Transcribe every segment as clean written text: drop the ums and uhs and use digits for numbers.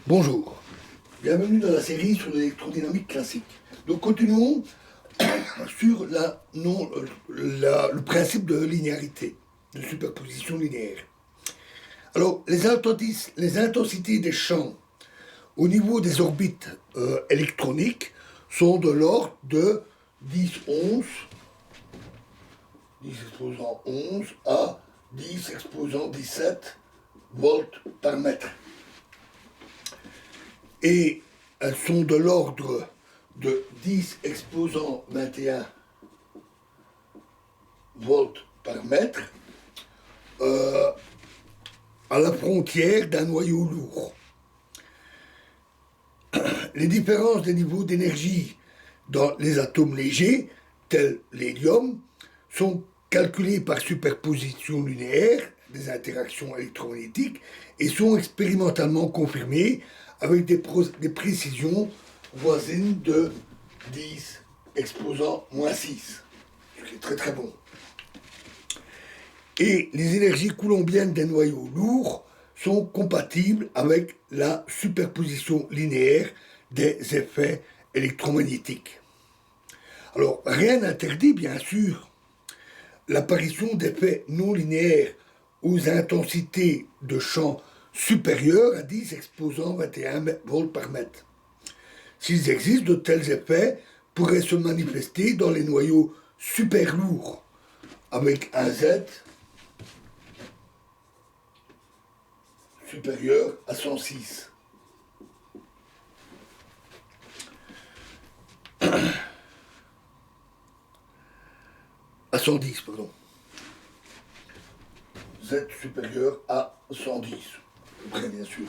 Bonjour, bienvenue dans la série sur l'électrodynamique classique. Nous continuons sur le principe de linéarité, de superposition linéaire. Alors, les intensités des champs au niveau des orbites électroniques sont de l'ordre de 10 exposant 11 à 10 exposant 17 volts par mètre. Et elles sont de l'ordre de 10 exposant 21 volts par mètre à la frontière d'un noyau lourd. Les différences des niveaux d'énergie dans les atomes légers, tels l'hélium, sont calculées par superposition linéaire des interactions électromagnétiques et sont expérimentalement confirmées avec des précisions voisines de 10 exposant moins 6, ce qui est très très bon. Et les énergies coulombiennes des noyaux lourds sont compatibles avec la superposition linéaire des effets électromagnétiques. Alors, rien n'interdit, bien sûr, l'apparition d'effets non linéaires aux intensités de champ supérieures à 10 exposant 21 volts par mètre. S'ils existent, de tels effets pourraient se manifester dans les noyaux super lourds, avec un Z supérieur à 106. À 110, pardon. Z supérieur à 110, très bien sûr.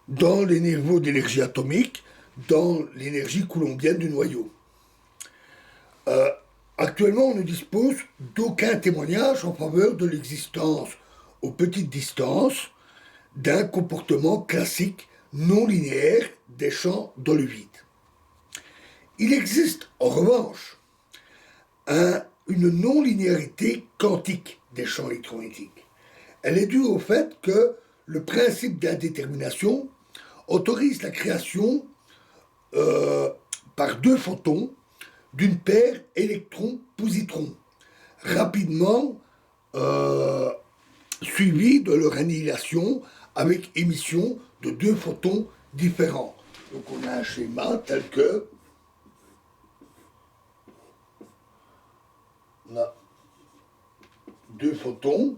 Dans les niveaux d'énergie atomique, dans l'énergie coulombienne du noyau. Actuellement, on ne dispose d'aucun témoignage en faveur de l'existence, aux petites distances, d'un comportement classique non linéaire des champs dans le vide. Il existe, en revanche, une non-linéarité quantique des champs électromagnétiques. Elle est due au fait que le principe d'indétermination autorise la création par deux photons d'une paire électron-positron, rapidement suivie de leur annihilation avec émission de deux photons différents. Donc on a un schéma tel que on a deux photons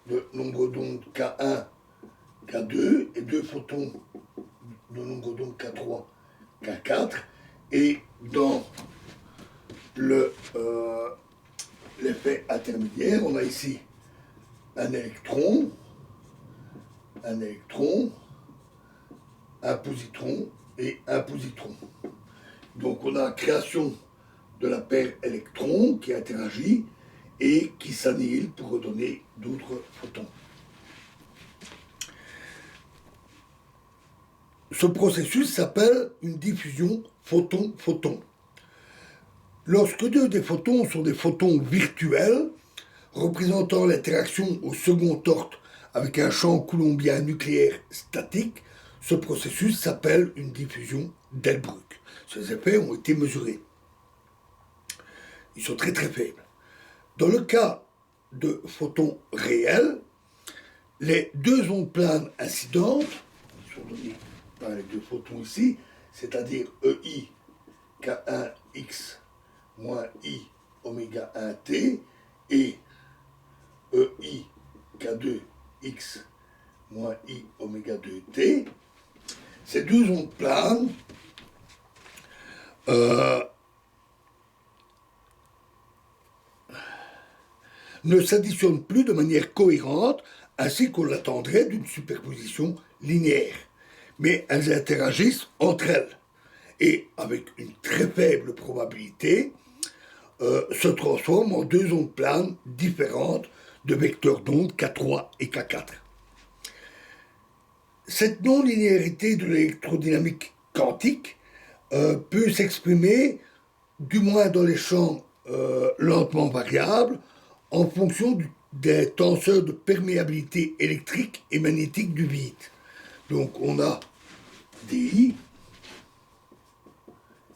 de nombre d'ondes K1, K2 et deux photons de nombre d'ondes K3, K4, et dans l'effet intermédiaire, on a ici un électron, un positron et un positron. Donc on a la création de la paire électron qui interagit et qui s'annihile pour redonner d'autres photons. Ce processus s'appelle une diffusion photon-photon. Lorsque deux des photons sont des photons virtuels, représentant l'interaction au second ordre avec un champ coulombien nucléaire statique, ce processus s'appelle une diffusion Delbrück. Ces effets ont été mesurés. Ils sont très très faibles. Dans le cas de photons réels, les deux ondes planes incidentes, qui sont données par les deux photons ici, c'est-à-dire EI K1X moins I oméga 1T et EI K2X moins I oméga 2T, ces deux ondes planes ne s'additionnent plus de manière cohérente, ainsi qu'on l'attendrait d'une superposition linéaire. Mais elles interagissent entre elles, et avec une très faible probabilité, se transforment en deux ondes planes différentes de vecteurs d'ondes K3 et K4. Cette non-linéarité de l'électrodynamique quantique peut s'exprimer, du moins dans les champs lentement variables, en fonction du des tenseurs de perméabilité électrique et magnétique du vide. Donc on a DI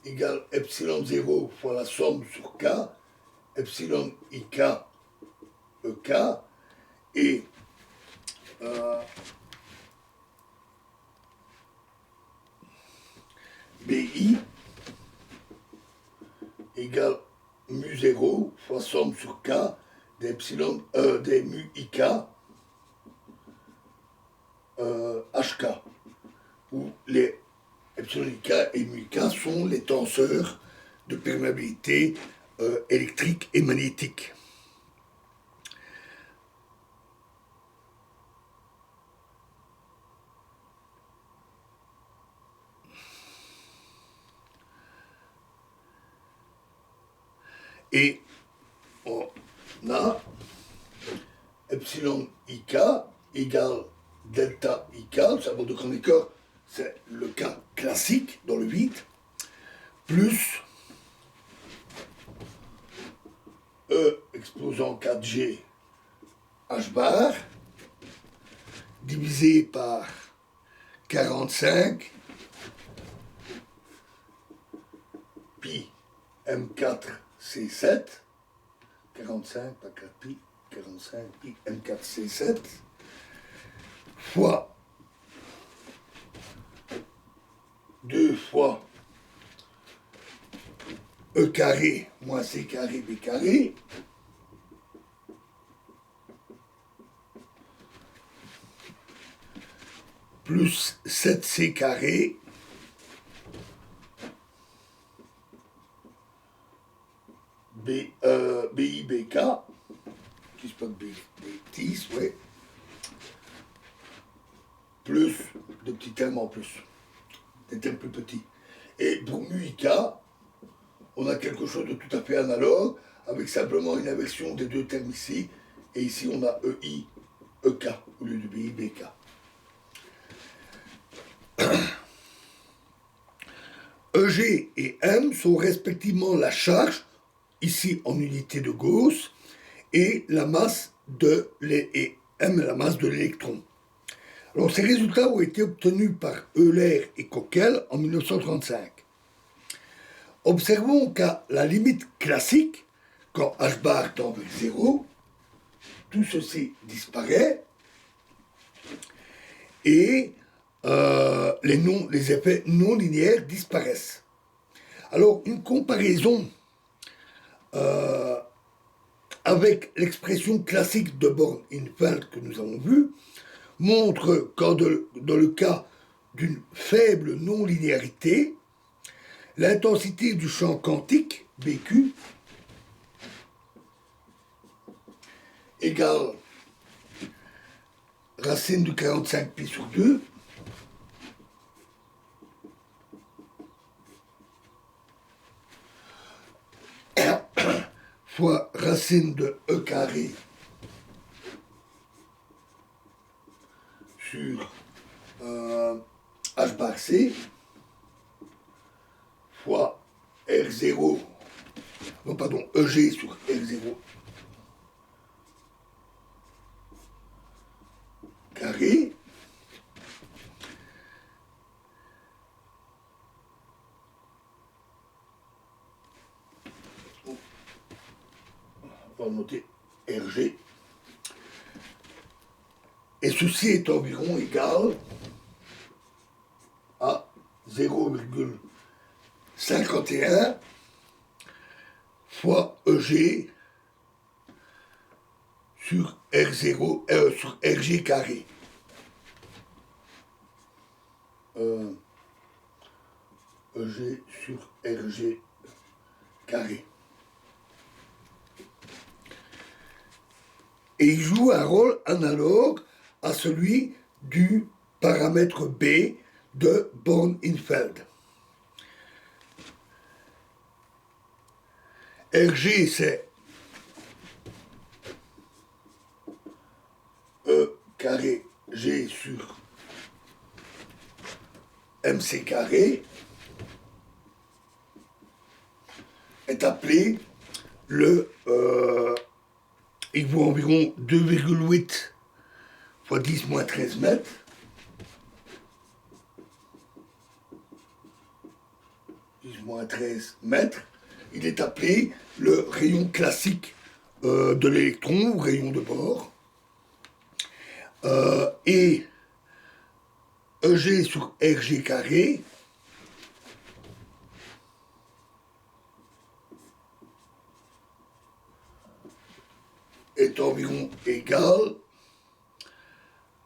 égale epsilon 0 fois la somme sur K, epsilon IK EK, et BI égale mu 0 fois somme sur K des mu IK HK, où les epsilon IK et mu IK sont les tenseurs de perméabilité électrique et magnétique. Et on a epsilon IK égale delta IK, le symbole de grand écart, c'est le cas classique dans le vide, plus E exposant 4G H bar, divisé par 45 pi M4C7, 45 par 4 pi, 45 pi M4C7, fois 2 fois E carré moins C carré B carré, plus 7C carré BIBK, qui se peut bêtise, ouais, plus de petits termes en plus, des termes plus petits. Et pour MUIK, on a quelque chose de tout à fait analogue, avec simplement une inversion des deux termes ici, et ici on a EI, EK, au lieu de BIBK. EG et M sont respectivement la charge, ici en unité de Gauss, et la masse et M la masse de l'électron. Alors ces résultats ont été obtenus par Euler et Coquel en 1935. Observons qu'à la limite classique, quand H bar tend vers 0, tout ceci disparaît et les effets non linéaires disparaissent. Alors une comparaison avec l'expression classique de Born-Infeld que nous avons vue montre qu'en dans le cas d'une faible non-linéarité, l'intensité du champ quantique, BQ, égale racine de 45 pi sur 2, fois racine de E carré sur H bar C, fois R0, non pardon, EG sur R0 carré, on va noter RG, et ceci est environ égal à 0,51 fois EG sur R0 sur RG carré. EG sur RG carré. Et il joue un rôle analogue à celui du paramètre B de Born-Infeld. RG, c'est E carré G sur MC carré est appelé le il vaut environ 2,8 fois 10 moins 13 mètres. Moins 13 mètres, il est appelé le rayon classique de l'électron, ou rayon de Bohr. Et EG sur RG carré est environ égal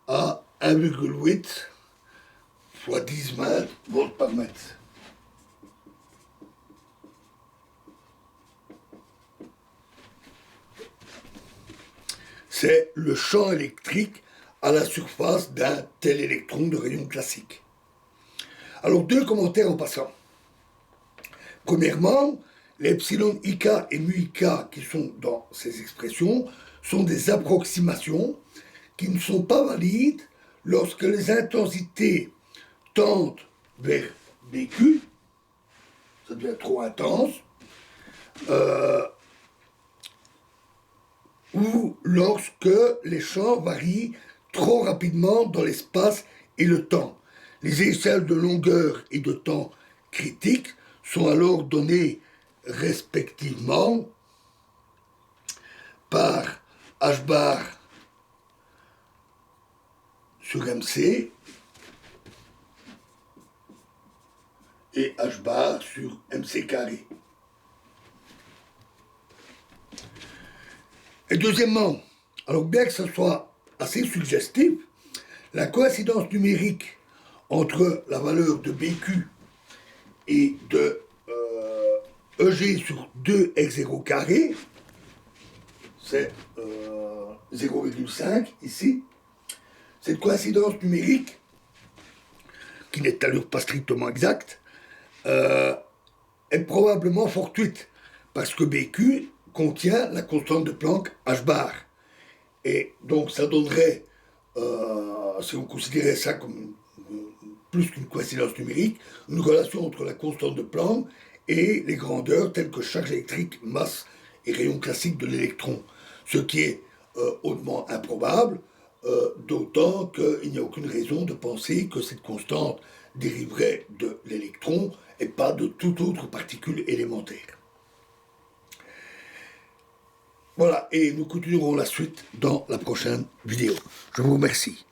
à 1,8 fois 10 mètres volts par mètre. C'est le champ électrique à la surface d'un tel électron de rayon classique. Alors, deux commentaires en passant. Premièrement, les epsilon ik et mu ik qui sont dans ces expressions sont des approximations qui ne sont pas valides lorsque les intensités tendent vers BQ, ça devient trop intense, ou lorsque les champs varient trop rapidement dans l'espace et le temps. Les échelles de longueur et de temps critiques sont alors données respectivement par h bar sur mc et h bar sur mc carré. Et deuxièmement, alors bien que ce soit assez suggestif, la coïncidence numérique entre la valeur de BQ et de EG sur 2x0 carré, c'est 0,5 ici, cette coïncidence numérique, qui n'est d'ailleurs pas strictement exacte, est probablement fortuite, parce que BQ contient la constante de Planck h bar. Et donc ça donnerait, si on considérait ça comme plus qu'une coïncidence numérique, une relation entre la constante de Planck et les grandeurs telles que charge électrique, masse et rayon classique de l'électron. Ce qui est hautement improbable, d'autant qu'il n'y a aucune raison de penser que cette constante dériverait de l'électron et pas de toute autre particule élémentaire. Voilà, et nous continuerons la suite dans la prochaine vidéo. Je vous remercie.